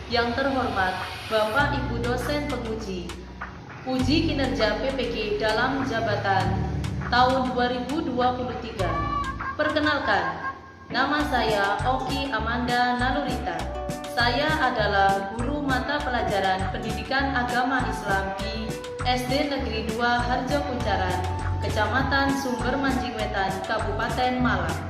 Yang terhormat Bapak Ibu dosen penguji, uji kinerja PPG dalam jabatan tahun 2023. Perkenalkan, nama saya Oki Amanda Nalurita. Saya adalah guru mata pelajaran Pendidikan Agama Islam di SD Negeri 2 Harjo Kuncaran, Kecamatan Sumber Manjing Wetan, Kabupaten Malang.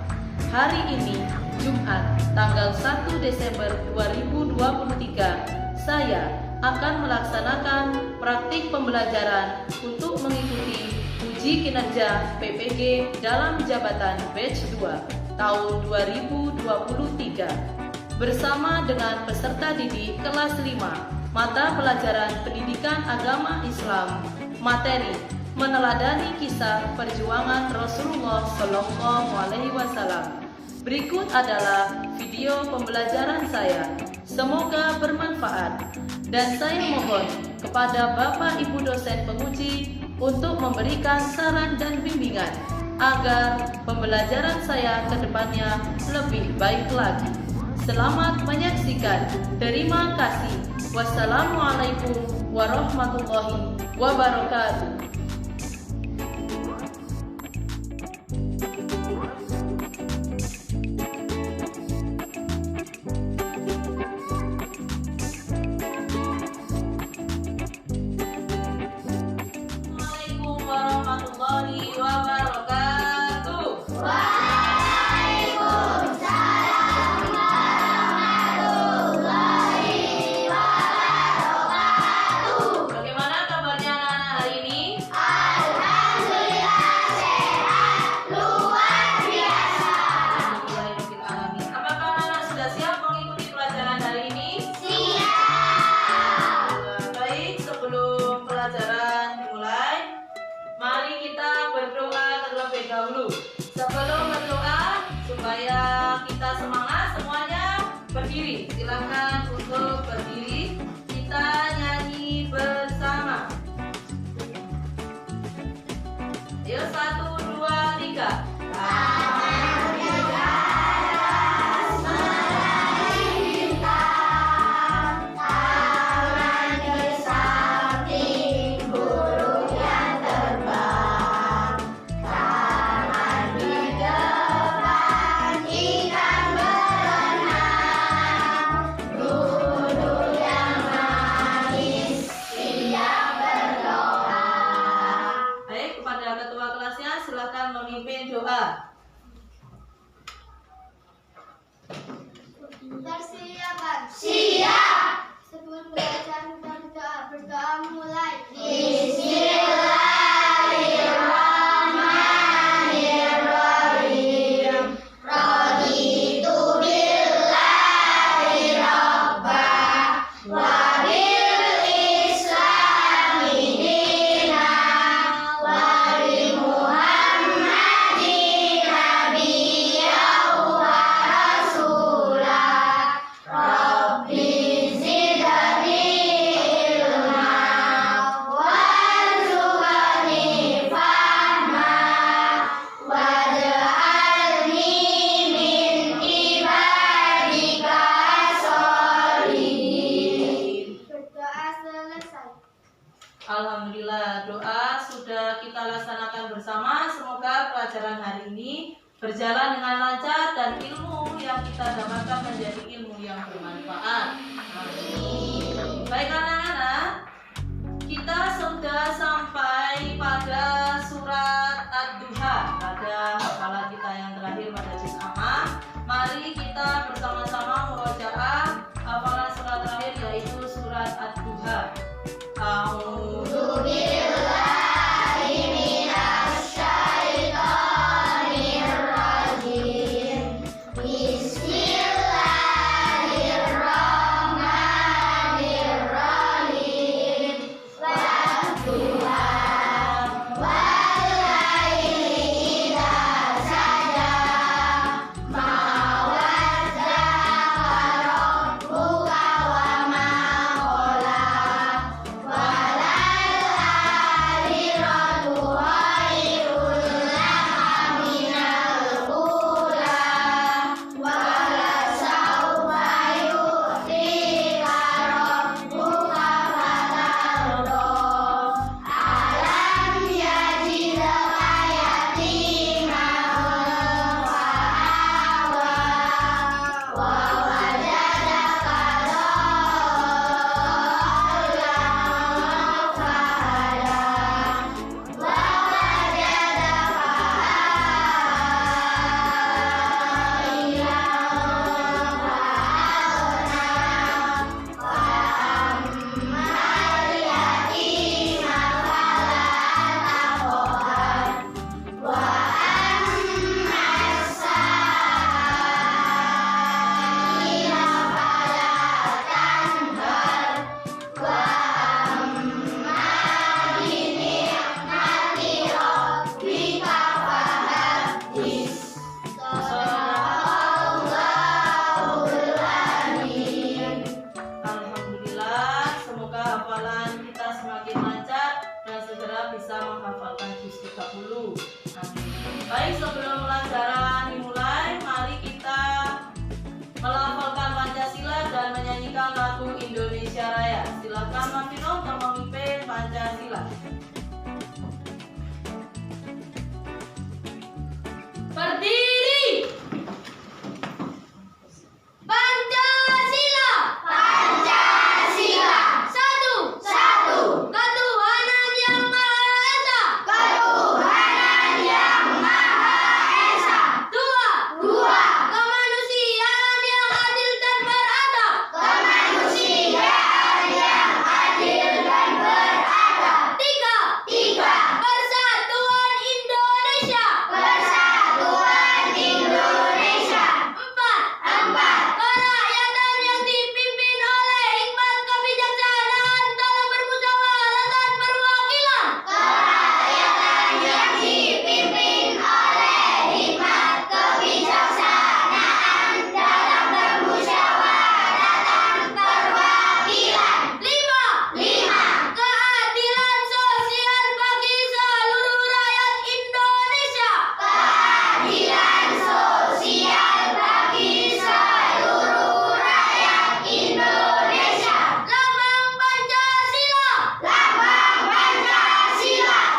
Hari ini, Jumat, tanggal 1 Desember 2023, saya akan melaksanakan praktik pembelajaran untuk mengikuti uji kinerja PPG dalam jabatan batch 2 tahun 2023 bersama dengan peserta didik kelas 5 mata pelajaran Pendidikan Agama Islam, materi meneladani kisah perjuangan Rasulullah SAW. Berikut adalah video pembelajaran saya. Semoga bermanfaat dan saya mohon kepada Bapak Ibu dosen penguji untuk memberikan saran dan bimbingan agar pembelajaran saya ke depannya lebih baik lagi. Selamat menyaksikan. Terima kasih. Wassalamualaikum warahmatullahi wabarakatuh. Warahmatullahi wabarakatuh. Waalaikumsalam warahmatullahi wabarakatuh. Bagaimana kabarnya anak-anak hari ini? Alhamdulillah sehat luar biasa. Alhamdulillahirobbilalamin. Apakah anak-anak sudah siap mengikuti pelajaran hari ini? Siap. Baik, sebelum pelajaran dimulai, mari kita berdoa terlebih dahulu. Sebelum berdoa, supaya kita semangat semuanya, berdiri. Silakan untuk berdiri. Kita nyanyi bersama. Ayo, 1, 2, 3. Silakan memimpin doa. Persiapan. Siap. Sebelum belajar kita berdoa. Berdoa mulai. Bismillahirrahmanirrahim. Raditu billahi rabba wa bil islami dina wa bi Muhammadin nabiyyan wa rasulah. Rabbi zidni ilma warzuqni fahma waj'alni min ibadika sholihin. Berdoa selesai. Alhamdulillah, doa sudah kita laksanakan bersama. Semoga pelajaran hari ini berjalan dengan lancar dan ilmu yang kita dapatkan menjadi ilmu yang bermanfaat. Amin. Baik anak-anak, kita sudah sampai pada surat Ad-Duha, pada hafalan kita yang terakhir pada juz amma. Mari kita bersama-sama murojaah hafalan surat terakhir, yaitu surat Ad-Duha. A'udzu billahi minasy syaithanir rajim. Bismillahirrahmanirrahim. Wadduha Amin. Baik, sebelum pelajaran dimulai, mari kita melafalkan Pancasila dan menyanyikan lagu Indonesia Raya. Silakan Mas Vino untuk memimpin Pancasila. Berdiri. Pancasila. Pancasila. Satu. Ketuhanan yang Maha Esa. Ketuhanan yang Maha Esa. Dua. Kemanusiaan yang adil dan beradab. Kemanusiaan yang adil dan beradab. Tiga. Persatuan Indonesia. Persatuan Indonesia. Empat. Kerakyatan yang dipimpin oleh hikmat kebijaksanaan dalam permusyawaratan perwakilan. Kerakyatan yang dipimpin oleh hikmat kebijaksanaan dalam permusyawaratan perwakilan. Lima. Keadilan sosial bagi seluruh rakyat Indonesia. Keadilan sosial bagi seluruh rakyat Indonesia. Lambang Pancasila.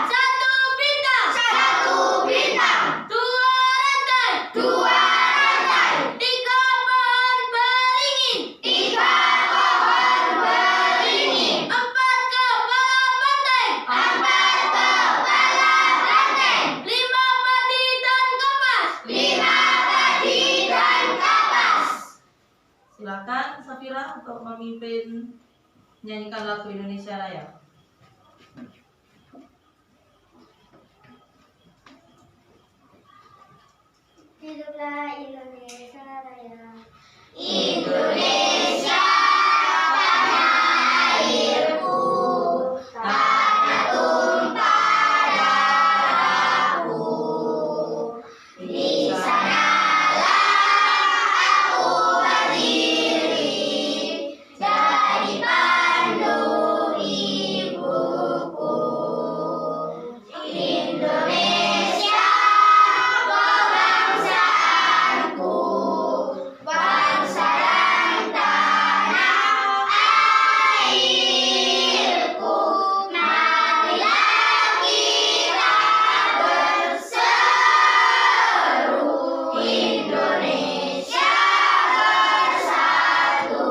Satu bintang. Dua rantai. Tiga pohon beringin. Empat kepala banteng. Lima padi dan kapas. Silakan Safira untuk memimpin menyanyikan lagu Indonesia Raya. Hiduplah Indonesia Raya. Indonesia tanah airku, tanah tumpah darahku. Di sanalah aku berdiri, jadi pandu ibuku. Indonesia kebangsaanku, bangsa dan tanah airku. Marilah kita berseru, Indonesia bersatu.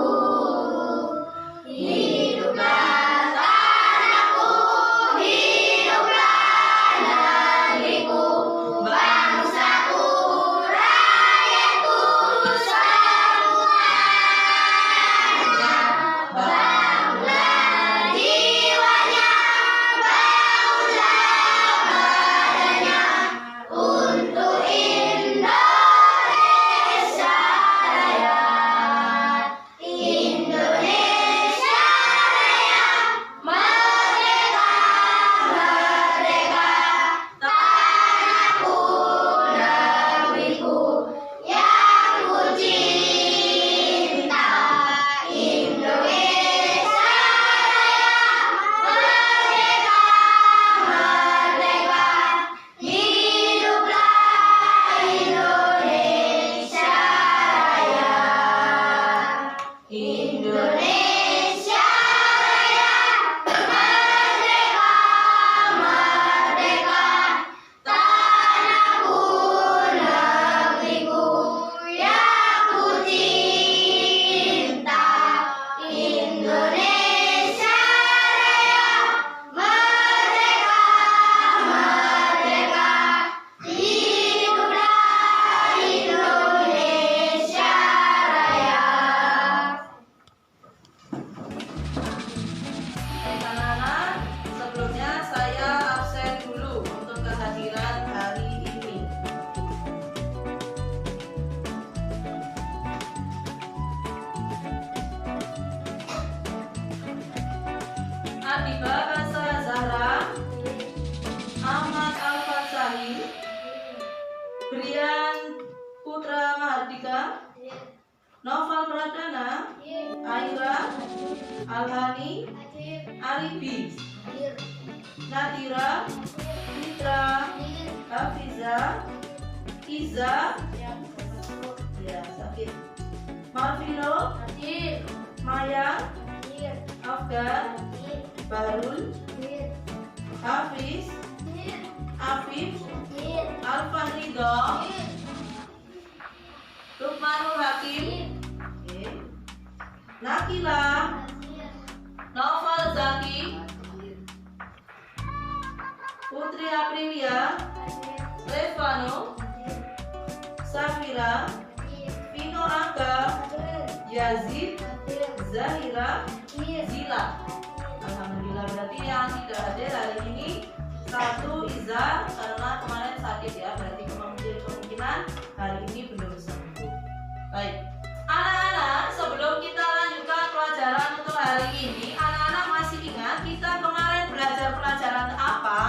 Hiduplah tanahku, hiduplah negeriku, bangsaku, rakyatku semuanya. Bangunlah jiwanya, bangunlah badannya, untuk Indonesia Raya. Indonesia Raya, merdeka, tanahku, negeriku yang ku cinta. Indonesia Raya, merdeka, hiduplah Indonesia Raya. Indonesia Raya, merdeka, tanahku, negeriku yang ku cinta. Indonesia Raya, merdeka, hiduplah Indonesia Raya. Baik anak-anak, sebelumnya saya absen dulu untuk kehadiran hari ini. Adiba Asa Zahra, Ahmad Al-Fatsahi, Brian Putra Mahardika, Noval Pradana, Aira, Alhani, Aribi, Nadira, Fitra, Hafiza, Iza, ya sakit, Marvino, Maya, Afgan, Barul, Hafiz, Afif, Alfan Ridho, Lukmanul Hakim, Nakila, Noval Zaki, Putri Aprilia, Revano, Safira, Vino Angga, Yazid, Zahira, Zila. Alhamdulillah, berarti yang tidak hadir hari ini satu Iza, karena kemarin sakit ya, berarti kemungkinan hari ini belum sembuh. Baik, anak-anak, sebelum kita lanjutkan pelajaran untuk hari ini, anak-anak masih ingat kita kemarin belajar pelajaran apa?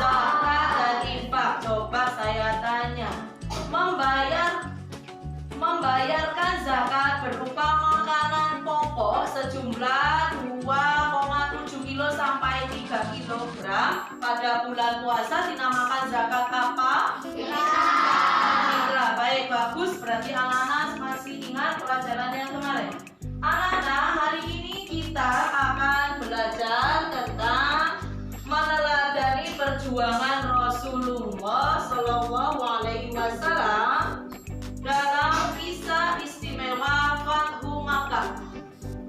Zakat dan infak. Coba saya tanya, membayarkan zakat berupa makanan pokok sejumlah 2,7 kilo sampai 3 kilogram pada bulan puasa dinamakan zakat apa? Fitrah. Baik, bagus. Berarti anak-anak masih ingat pelajaran yang kemarin. Anak-anak, hari ini kita akan belajar tentang meneladani perjuangan Rasulullah Shallallahu Alaihi Wasallam dalam kisah istimewa Fathu Makkah.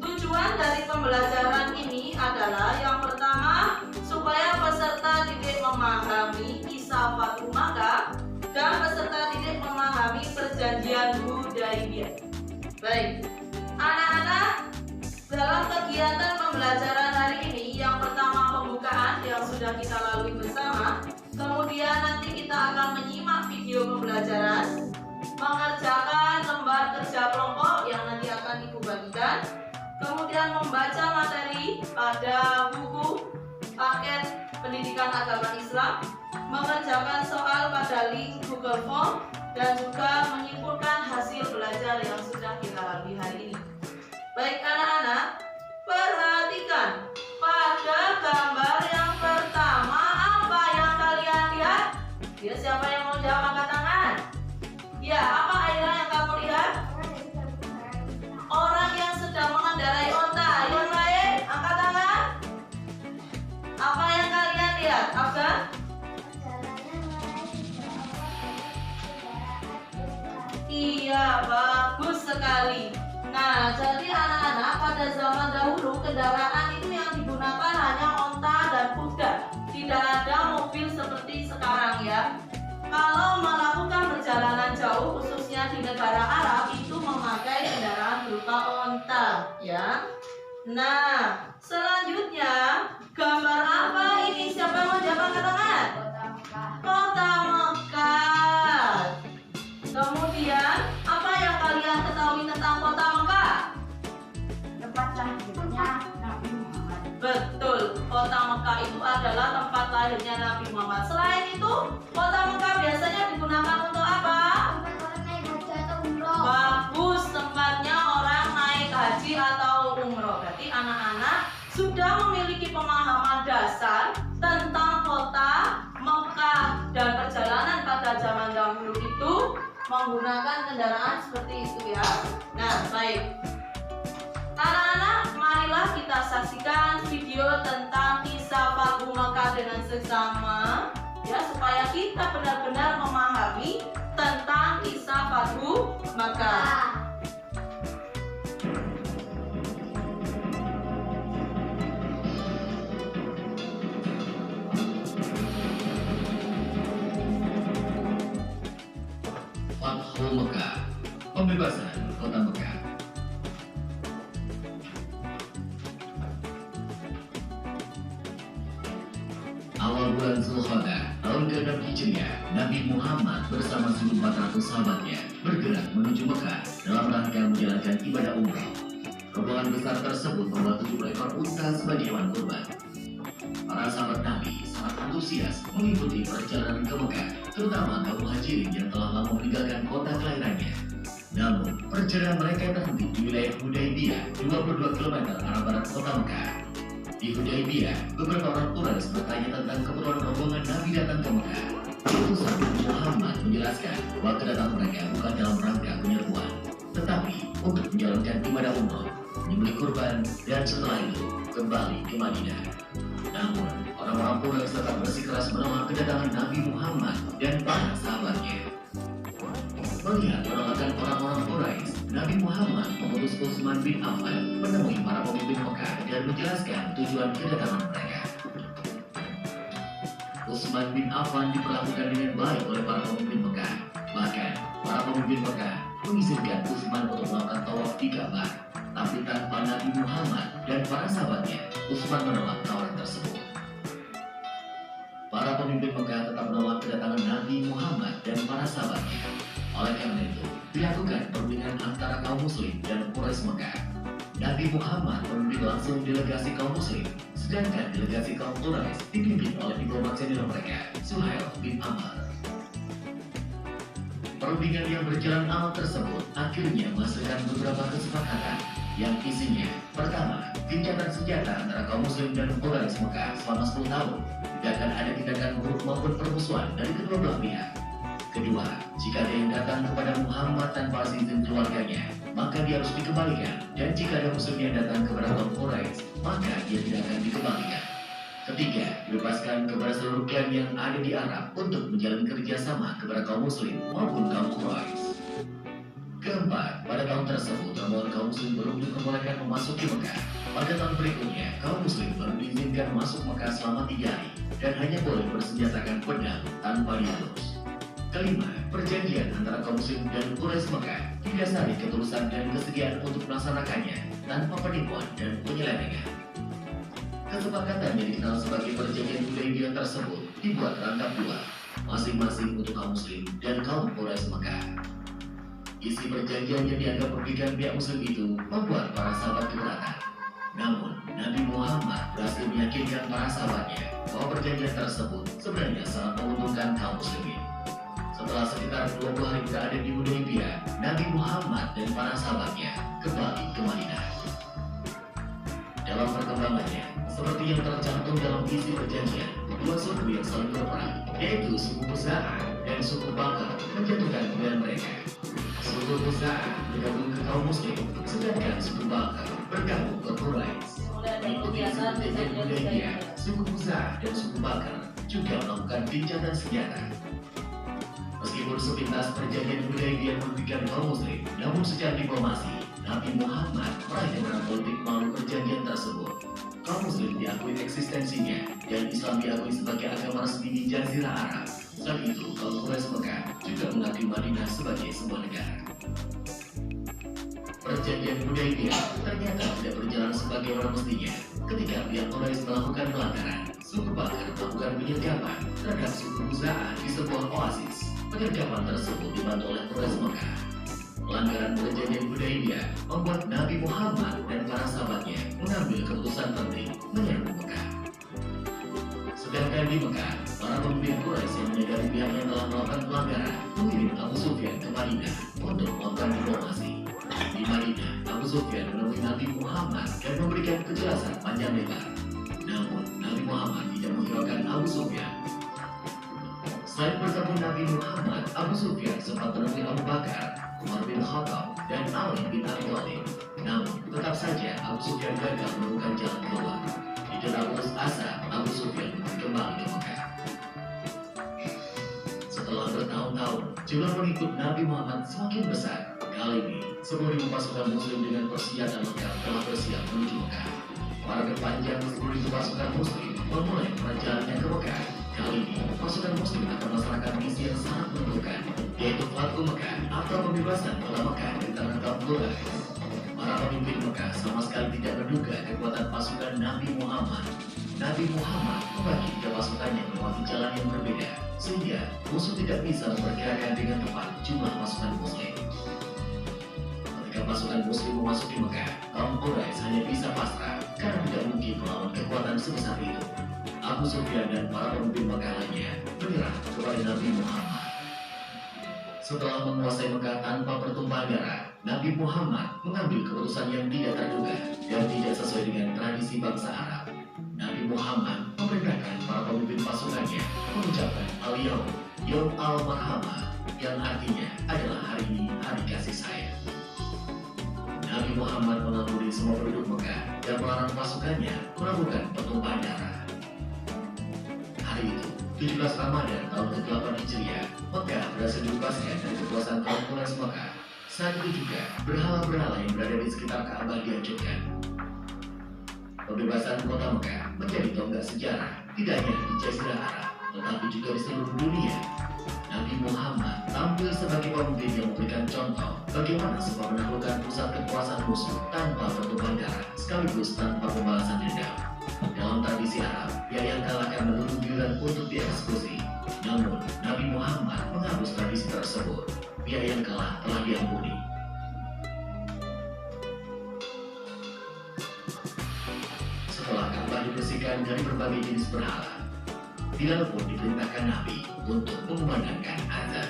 Tujuan dari pembelajaran ini adalah yang pertama, supaya peserta didik memahami kisah Fathu Makkah dan peserta didik memahami perjanjian Hudaybiyah. Baik, anak-anak, dalam kegiatan pembelajaran hari ini, yang pertama pembukaan yang sudah kita lalui bersama, kemudian nanti kita akan menyimak video pembelajaran, mengerjakan lembar kerja kelompok yang nanti akan ibu bagikan, kemudian membaca materi pada buku paket pendidikan agama Islam, mengerjakan soal pada link Google Form, dan juga menyimpulkan hasil belajar yang sudah kita lalui hari ini. Baik anak-anak, perhatikan pada gambar yang pertama, apa yang kalian lihat? Ya, siapa yang mau jawab angkat tangan? Ya, apa Aira yang kamu lihat? Orang yang sedang mengendarai onta. Yang lain, angkat tangan. Apa yang kalian lihat? Afgan? Iya, bagus sekali. Nah, jadi anak-anak, pada zaman dahulu kendaraan itu yang digunakan hanya onta dan kuda. Tidak ada mobil seperti sekarang ya. Kalau melakukan perjalanan jauh, khususnya di negara Arab, itu memakai kendaraan berupa onta ya. Nah, selanjutnya gambar apa ini? Siapa yang mau jawab angkat tangan? Kota Mekah. Kemudian, apa yang kalian ketahui tentang kota Mekah? Tempat lahirnya Nabi Muhammad. Betul, kota Mekah itu adalah tempat lahirnya Nabi Muhammad. Selain itu, kota Mekah biasanya digunakan untuk apa? Tempat orang naik haji atau umroh. Bagus, tempatnya orang naik haji atau umroh. Berarti anak-anak sudah memiliki pemahaman dasar tentang kota Mekah dan perjalanan pada zaman dahulu itu menggunakan kendaraan seperti itu ya. Nah, baik. Anak-anak, marilah kita saksikan video tentang kisah Fathu Makkah dengan seksama ya, supaya kita benar-benar memahami tentang kisah Fathu Makkah. Fathu Makkah, pembebasan kota Mekah. Awal bulan Zulqa'dah tahun ke-6 Hijriah, Nabi Muhammad bersama 1.400 sahabatnya bergerak menuju Mekah dalam rangka menjalankan ibadah umrah. Rombongan besar tersebut membawa 70 ekor unta sebagai hewan kurban. Para sahabat Nabi sangat antusias mengikuti perjalanan ke Mekah, terutama kaum muhajirin yang telah lama meninggalkan kota kelahirannya. Namun, perjalanan mereka terhenti di wilayah Hudaybiyah, 22 km arah barat kota Mekah. Di Hudaybiyah, beberapa orang Quraisy bertanya tentang keperluan rombongan Nabi datang ke Mekah. Utusan Muhammad menjelaskan bahwa kedatangan mereka bukan dalam rangka penyerbuan, tetapi untuk menjalankan ibadah umroh, menyembelih kurban, dan setelah itu kembali ke Madinah. Namun, orang-orang Quraisy tetap bersikeras menolak kedatangan Nabi Muhammad dan para sahabatnya. Melihat penolakan orang-orang Quraisy, Nabi Muhammad mengutus Utsman bin Affan menemui para pemimpin Mekah dan menjelaskan tujuan kedatangan mereka. Utsman bin Affan diperlakukan dengan baik oleh para pemimpin Mekah. Bahkan, para pemimpin Mekah mengizinkan Utsman untuk melakukan tawaf di Ka'bah. Tapi tanpa Nabi Muhammad dan para sahabatnya, Utsman menolak tawaran tersebut. Para pemimpin Mekah tetap menolak kedatangan Nabi Muhammad dan para sahabatnya. Oleh karena itu, dilakukan perundingan antara kaum muslim dan Quraisy Mekah. Nabi Muhammad memimpin langsung delegasi kaum muslim, sedangkan delegasi kaum Quraisy dipimpin oleh diplomat senior mereka, Suhail bin Amr. Perundingan yang berjalan lama tersebut akhirnya menghasilkan beberapa kesepakatan yang isinya: pertama, gencatan senjata antara kaum muslim dan Quraisy Mekah selama 10 tahun, tidak akan ada tindakan buruk maupun permusuhan dari kedua belah pihak. Kedua, jika ada yang datang kepada Muhammad tanpa izin keluarganya, maka dia harus dikembalikan. Dan jika ada muslim yang datang kepada kaum Quraisy, maka dia tidak akan dikembalikan. Ketiga, dibebaskan kepada seluruh klan yang ada di Arab untuk menjalin kerjasama kepada kaum muslim maupun kaum Quraisy. Keempat, pada tahun tersebut, rombongan kaum muslim belum diperbolehkan memasuki Mekah. Pada tahun berikutnya, kaum muslim baru diizinkan masuk Mekah selama 3 hari dan hanya boleh bersenjatakan pedang tanpa dihalus. Kelima, perjanjian antara kaum muslim dan Quraisy Mekah didasari ketulusan dan kesediaan untuk melaksanakannya tanpa penipuan dan penyelewengan. Kesepakatan yang dikenal sebagai perjanjian Hudaybiyah tersebut dibuat rangkap 2, masing-masing untuk kaum muslim dan kaum Quraisy Mekah. Isi perjanjian yang dianggap merugikan pihak muslim itu membuat para sahabat keberatan. Namun, Nabi Muhammad berhasil meyakinkan para sahabatnya bahwa perjanjian tersebut sebenarnya sangat menguntungkan kaum muslimin. Setelah sekitar 20 hari berada di Hudaybiyah, Nabi Muhammad dan para sahabatnya kembali ke Madinah. Dalam perkembangannya, seperti yang tercantum dalam isi perjanjian, dua suku yang saling berperang, yaitu suku Khuza'ah dan suku Bakr, menjatuhkan pilihan mereka. Suku Khuza'ah bergabung ke kaum muslim, sedangkan suku Bakr bergabung ke Quraisy. Mengikuti perjanjian Hudaybiyah, suku Khuza'ah dan suku Bakr juga melakukan gencatan senjata. Meskipun sepintas perjanjian Hudaybiyah merugikan kaum muslim, namun secara diplomasi, Nabi Muhammad meraih kemenangan politik melalui perjanjian tersebut. Kaum muslim diakui eksistensinya dan Islam diakui sebagai agama resmi di Jazirah Arab. Selain itu, kaum Quraisy Mekah juga mengakui Madinah sebagai sebuah negara. Perjanjian Hudaybiyah ternyata tidak berjalan sebagaimana mestinya. Ketika pihak Quraisy melakukan pelanggaran, suku Bakr melakukan penyergapan terhadap suku Khuza'ah di sebuah oasis. Penyergapan tersebut dibantu oleh Quraisy Mekah. Pelanggaran perjanjian Hudaybiyah membuat Nabi Muhammad dan para sahabatnya mengambil keputusan penting menyerbu Mekah. Sedangkan di Mekah, para pemimpin Quraisy yang menyadari pihaknya telah melakukan pelanggaran mengirim Abu Sufyan ke Madinah untuk melakukan diplomasi. Di Madinah, Abu Sufyan menemui Nabi Muhammad dan memberikan kejelasan panjang lebar. Namun, Nabi Muhammad tidak menghiraukan Abu Sufyan. Selain bertemu Nabi Muhammad, Abu Sufyan sempat menemui Abu Bakar, Umar bin Khattab, dan Ali bin Abi Thalib. Namun, tetap saja Abu Sufyan gagal menemukan jalan keluar. Di tengah putus asa, Abu Sufyan kembali ke Mekah. Setelah bertahun-tahun, jumlah pengikut Nabi Muhammad semakin besar. Kali ini, 10.000 pasukan muslim dengan persenjataan lengkap telah bersiap menuju Mekah. Para terpanjang 10.000 pasukan muslim memulai perjalanannya ke Mekah. Kali ini, pasukan muslim akan melaksanakan misi yang sangat menentukan, yaitu Fathu Mekah atau pembebasan kota Mekah dari tangan kaum Quraisy. Para pemimpin Mekah sama sekali tidak menduga kekuatan pasukan Nabi Muhammad. Nabi Muhammad membagi 3 pasukannya melewati jalan yang berbeda, sehingga musuh tidak bisa memperkirakan dengan tepat jumlah pasukan muslim. Ketika pasukan muslim memasuki Mekah, kaum Quraisy hanya bisa pasrah karena tidak mungkin melawan kekuatan sebesar itu. Abu Sufyan dan para pemimpin Mekah lainnya menyerah kepada Nabi Muhammad. Setelah menguasai Mekah tanpa pertumpahan darah, Nabi Muhammad mengambil keputusan yang tidak terduga dan tidak sesuai dengan tradisi bangsa Arab. Nabi Muhammad memerintahkan para pemimpin pasukannya mengucapkan Al-Yawm, Yawm Al-Marhamah, yang artinya adalah hari ini hari kasih sayang. Nabi Muhammad mengambil semua penduduk Mekah dan melarang pasukannya melakukan pertumpahan darah. Hari itu, 17 Ramadan tahun ke-8 Hijriah, Mekah berhasil dilepaskan dari kekuasaan kaum Quraisy Mekah. Saat itu juga, berhala-berhala yang berada di sekitar Ka'bah dihancurkan. Pembebasan kota Mekah menjadi tonggak sejarah, tidak hanya di Jazirah Arab, tetapi juga di seluruh dunia. Nabi Muhammad tampil sebagai pemimpin yang memberikan contoh bagaimana sebuah menaklukkan pusat kekuasaan musuh tanpa pertumpahan darah, sekaligus tanpa pembalasan dendam. Dalam tradisi Arab, yang kalah akan menunggu giliran untuk dieksekusi. Namun, Nabi Muhammad menghapus tradisi tersebut. Pihak yang kalah telah diampuni. Setelah Ka'bah dibersihkan dari berbagai jenis berhala, Bilal pun diperintahkan Nabi untuk mengumandangkan azan.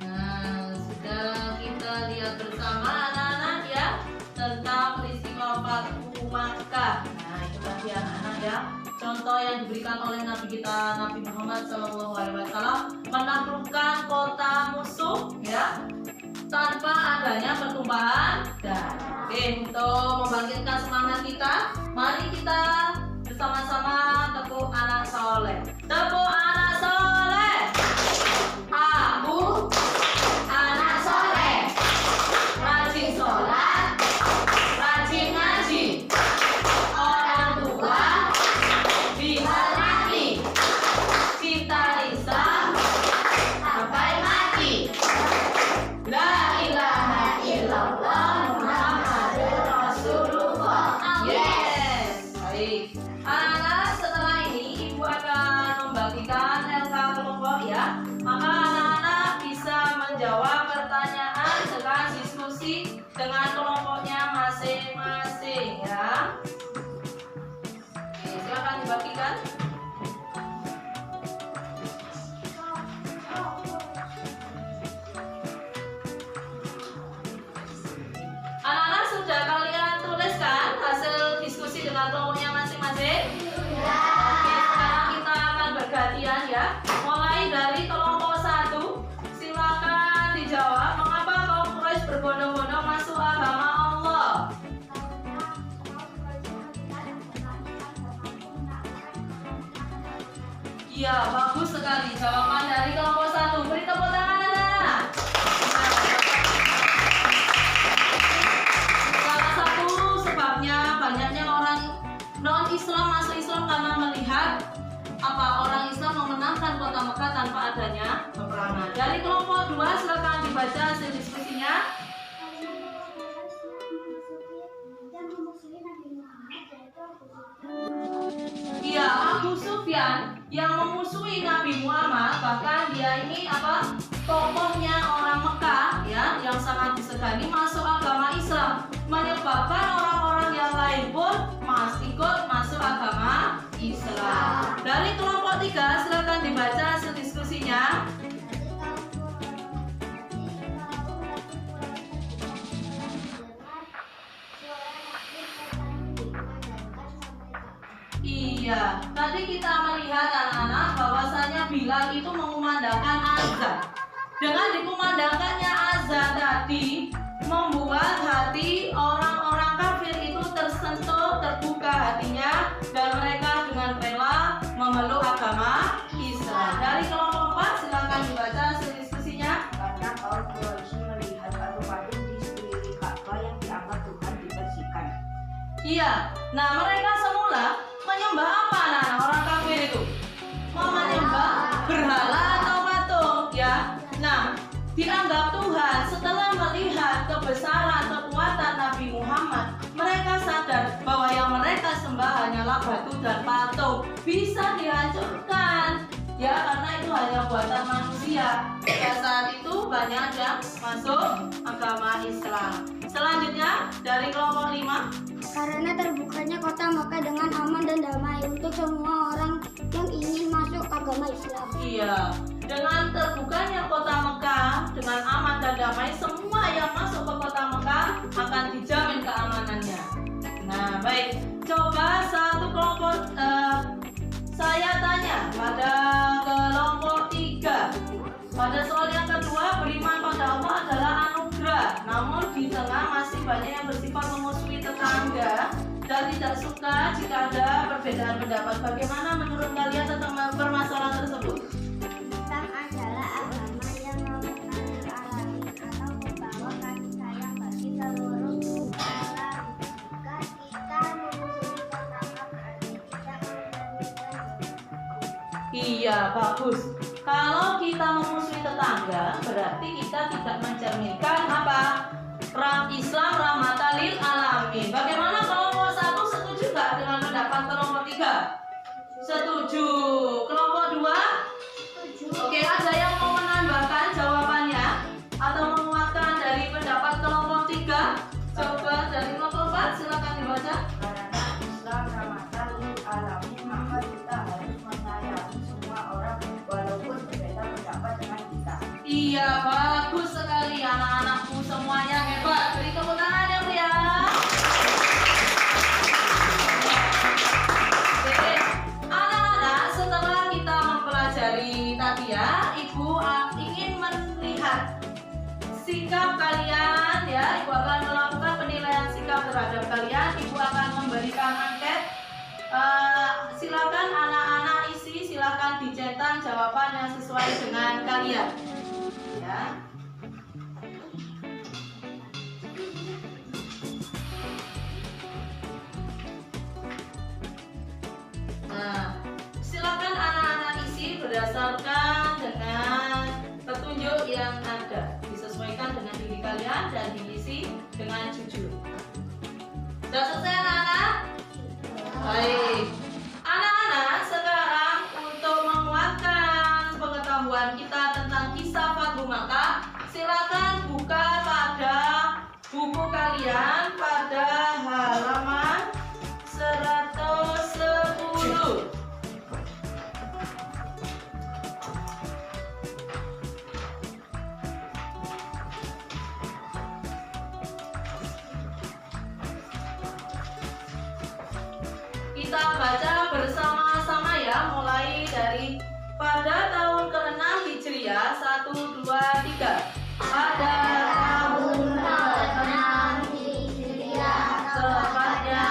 Nah, sudah kita lihat bersama anak-anak ya tentang peristiwa Fathu Makkah. Nah, itu tadi anak-anak ya. Contoh yang diberikan oleh Nabi kita Nabi Muhammad SAW menaklukkan kota musuh ya tanpa adanya pertumpahan darah. Oke, untuk membangkitkan semangat kita, mari kita bersama-sama tepuk anak soleh. Tepuk anak soleh. Aku anak soleh, rajin sholat, rajin ngaji, orang tua dihormati, cinta Islam sampai mati. La ilaha illallah Muhammadur Rasulullah. Yes, baik. Anak-anak, setelah ini ibu akan membagikan LK kelompok ya. Maka anak-anak bisa menjawab pertanyaan dengan diskusi dengan kelompoknya masing-masing ya. Oke, silakan dibagikan. Anak-anak, sudah kalian tuliskan hasil diskusi dengan kelompoknya masing-masing? Ya. Oke, sekarang kita akan bergantian ya. Mulai dari kelompok 1, silakan dijawab mengapa kaum Quraisy berbondong-bondong masuk agama Allah. Iya, bagus sekali jawaban dari kelompok 1. Beri tepuk tangan anak-anak. Salah satu sebabnya banyaknya orang non-Islam masuk Islam karena melihat orang Islam memenangkan kota Mekah tanpa adanya peperangan. Dari kelompok 2 silakan dibaca hasil diskusinya. Iya, Abu Sufyan yang memusuhi Nabi Muhammad, bahkan dia ini tokohnya orang Mekah ya, yang sangat disegani masuk agama Islam, menyebabkan orang-orang yang lain pun ikut masuk agama Islam. Dari kelompok 3 silakan dibaca hasil diskusinya. Iya, tadi kita melihat anak-anak bahwasanya Bilal itu mengumandangkan azan. Dengan dikumandangkannya azan tadi membuat hati orang-orang kafir itu tersentuh, terbuka hatinya, dan mereka dengan rela memeluk agama Islam. Dari kelompok 4 silakan dibaca hasil diskusinya. Karena kaum Quraisy melihat patung-patung di sekeliling Ka'bah yang dianggap Tuhan dibersihkan. Iya, nah mereka semula menyembah apa anak-anak orang kafir itu? Menyembah berhala atau patung ya. Nah, dianggap Tuhan setelah melihat kebesaran kekuatan Nabi Muhammad, mereka sadar bahwa yang mereka sembah hanyalah batu dan patung, bisa dihancurkan ya, karena itu hanya buatan manusia. Iya, pada saat itu banyak yang masuk agama Islam. Selanjutnya dari kelompok 5. Karena terbukanya kota Mekah dengan aman dan damai untuk semua orang yang ingin masuk agama Islam. Iya, dengan terbukanya kota Mekah dengan aman dan damai, semua yang masuk ke kota Mekah akan dijamin keamanannya. Nah, baik. Coba satu kelompok saya tanya pada kelompok 3. Pada soal yang kedua, beriman pada Allah adalah anugerah. Namun di tengah masih banyak yang bersifat memusuhi tetangga dan tidak suka jika ada perbedaan pendapat. Bagaimana menurut kalian tentang permasalahan tersebut? Islam adalah agama yang membenarkan alamin atau membawa kasih sayang bagi seluruh alam. Jika kita memusuhi tetangga berarti kita mencerminkan. Iya, bagus. Kalau kita memusuhi tetangga, berarti kita tidak mencerminkan apa? Islam rahmatan lil alamin. Bagaimana kelompok 1 setuju nggak dengan pendapat kelompok 3? Setuju. Kelompok 2? Oke, ada yang mau menambahkan jawabannya atau menguatkan dari pendapat kelompok 3? Coba dari kelompok 4, silakan dibaca. Karena Islam rahmatan lil alamin, maka kita harus menyayangi semua orang walaupun berbeda pendapat dengan kita. Iya, bagus sekali anak-anakku semuanya, hebat. Beri tepuk tangan ya, Bu ya. Oke, anak-anak, setelah kita mempelajari tadi ya, Ibu ingin melihat sikap kalian ya. Ibu akan melakukan penilaian sikap terhadap kalian. Ibu akan memberikan angket. Silakan anak-anak isi, silakan dicetak jawaban yang sesuai dengan kalian. Ya. Nah, silakan anak-anak isi berdasarkan dengan petunjuk yang ada, disesuaikan dengan diri kalian dan diisi dengan jujur. Sudah selesai anak-anak? Baik. Anak-anak, sekarang untuk menguatkan pengetahuan kita tentang kisah Fathu Makkah, silakan buka pada buku kalian pada halaman 110. Kita baca bersama-sama ya, mulai dari pada tahun ke-6 Hijriah 1, 2, 3. Pada tahun ke-6 Hijriah tepatnya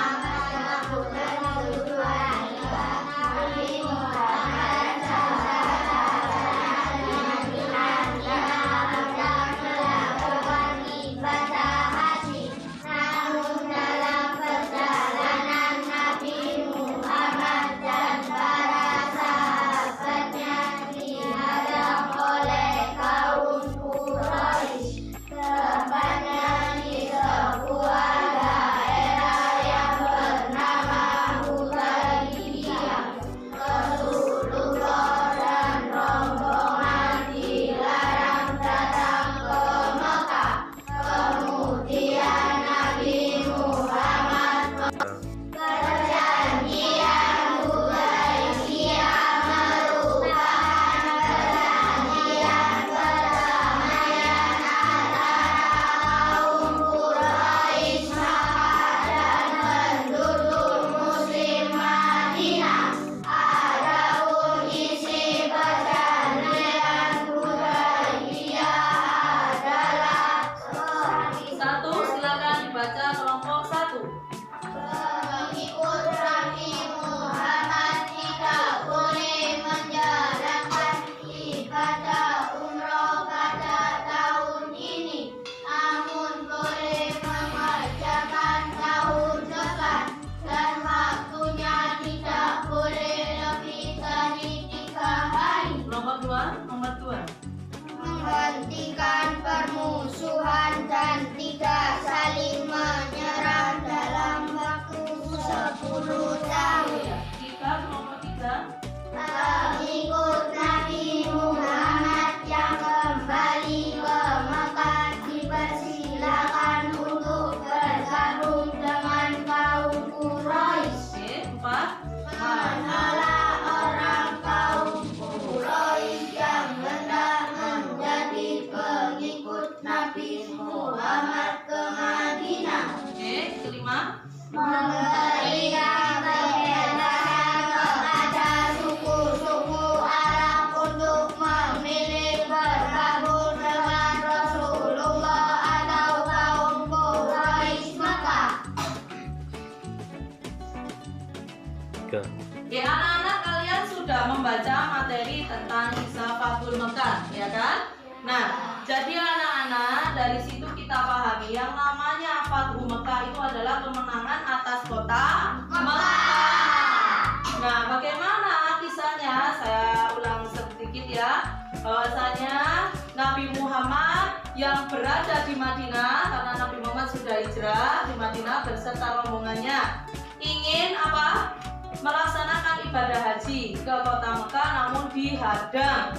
3. Ya, anak-anak kalian sudah membaca materi tentang kisah Fathul Mekah, ya kan? Nah, jadi anak-anak dari situ kita pahami yang namanya Fathul Mekah itu adalah kemenangan atas kota Mekah. Nah, bagaimana kisahnya? Saya ulang sedikit ya. Bahwasanya Nabi Muhammad yang berada di Madinah, karena Nabi Muhammad sudah hijrah di Madinah beserta rombongannya, ingin apa? Melaksanakan ibadah haji ke kota Mekah, namun dihadang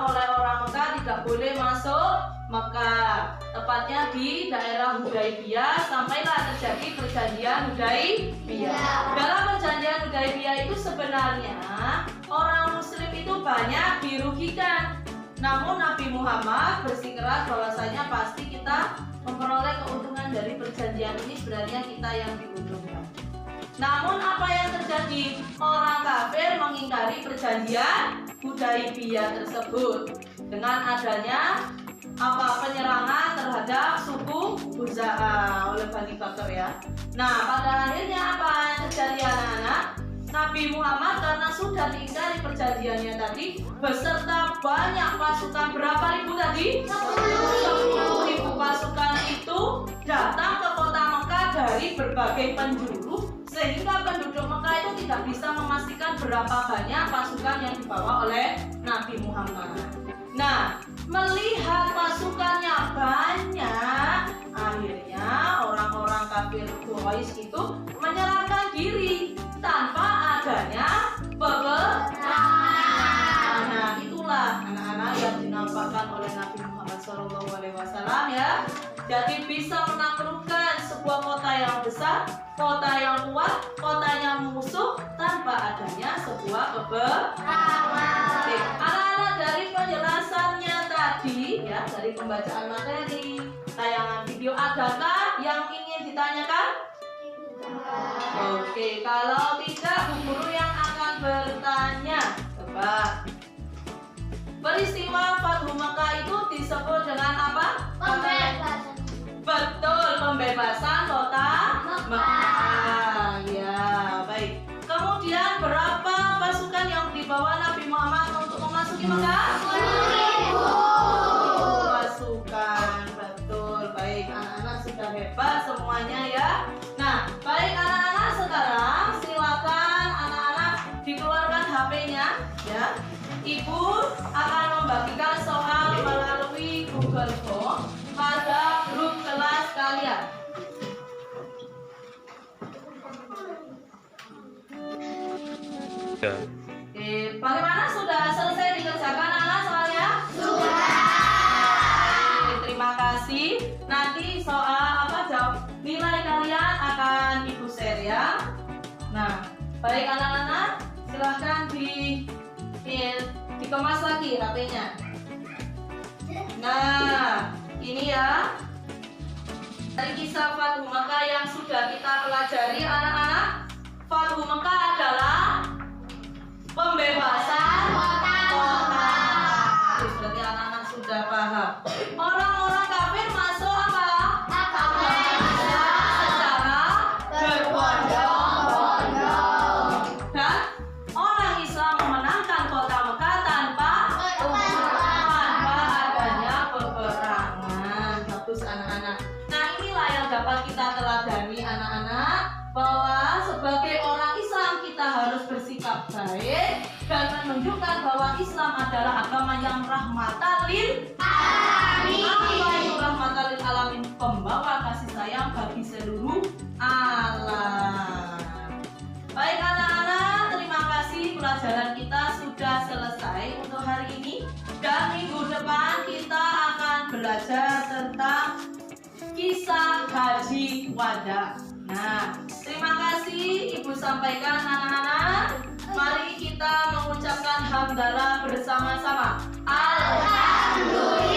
oleh orang Mekah, tidak boleh masuk Mekah, tepatnya di daerah Hudaybiyah. Sampailah terjadi perjanjian Hudaybiyah. Dalam perjanjian Hudaybiyah itu sebenarnya orang Muslim itu banyak dirugikan, namun Nabi Muhammad bersikeras bahwasanya pasti kita memperoleh keuntungan dari perjanjian ini, sebenarnya kita yang diuntungkan. Namun apa yang terjadi? Orang kafir mengingkari perjanjian Hudaybiyah tersebut dengan adanya penyerangan terhadap suku Khuza'ah oleh Bani Bakr ya. Nah, pada akhirnya apa yang terjadi anak-anak? Nabi Muhammad karena sudah diingkari perjanjiannya tadi beserta banyak pasukan, berapa ribu tadi? 10.000 pasukan itu datang ke kota Mekah dari berbagai penjuru, sehingga penduduk Mekah itu tidak bisa memastikan berapa banyak pasukan yang dibawa oleh Nabi Muhammad. Nah, melihat pasukannya banyak, akhirnya orang-orang kafir Quraisy itu menyerahkan diri tanpa adanya peperangan. Nah, itulah anak-anak yang dinampakkan oleh Nabi Muhammad SAW ya. Jadi bisa menaklukkan sebuah kota yang besar, kota yang kuat, kota yang musuh tanpa adanya sebuah peperangan. Oke, anak-anak dari penjelasannya tadi ya, dari pembacaan materi, tayangan video, adakah yang ingin ditanyakan? Oke, kalau tidak Bu Guru yang akan bertanya. Coba. Peristiwa Fathul Mekah itu disebut dengan apa? Pembebasan. Betul, pembebasan kota Mekah. Ya, baik. Kemudian berapa pasukan yang dibawa Nabi Muhammad untuk memasuki Mekah? 10.000 pasukan. Betul, baik. Anak-anak sudah hebat semuanya ya. Nah, baik anak-anak, sekarang silakan anak-anak dikeluarkan HP-nya ya. Ibu akan membagikan soal melalui Google Form pada grup kelas kalian. Ya. Oke, bagaimana, sudah selesai dikerjakan anak soalnya? Sudah. Oke, terima kasih. Nanti soal jawab nilai kalian akan Ibu share ya. Nah, baik anak-anak, silahkan dikemas lagi HP-nya. Nah, ini ya dari kisah Fathul Mekah yang sudah kita pelajari anak-anak. Fathul Mekah adalah pembebasan kota. Berarti anak-anak sudah paham. Orang-orang kafir masuk apa? Secara berbondong-bondong. Dan orang Islam memenangkan kota Mekah tanpa adanya peperangan. Bagus anak-anak. Nah, inilah yang dapat kita teladani anak-anak, bahwa sebagai orang Islam kita harus bersikap baik dan menunjukkan bahwa Islam adalah agama yang rahmatan lil alamin. Apa itu rahmatan lil alamin? Pembawa kasih sayang bagi seluruh alam. Baik anak-anak, terima kasih, pelajaran kita sudah selesai untuk hari ini, dan minggu depan kita akan belajar tentang kisah haji wada. Nah, terima kasih Ibu sampaikan anak-anak. Mari kita mengucapkan hamdalah bersama-sama. Alhamdulillah.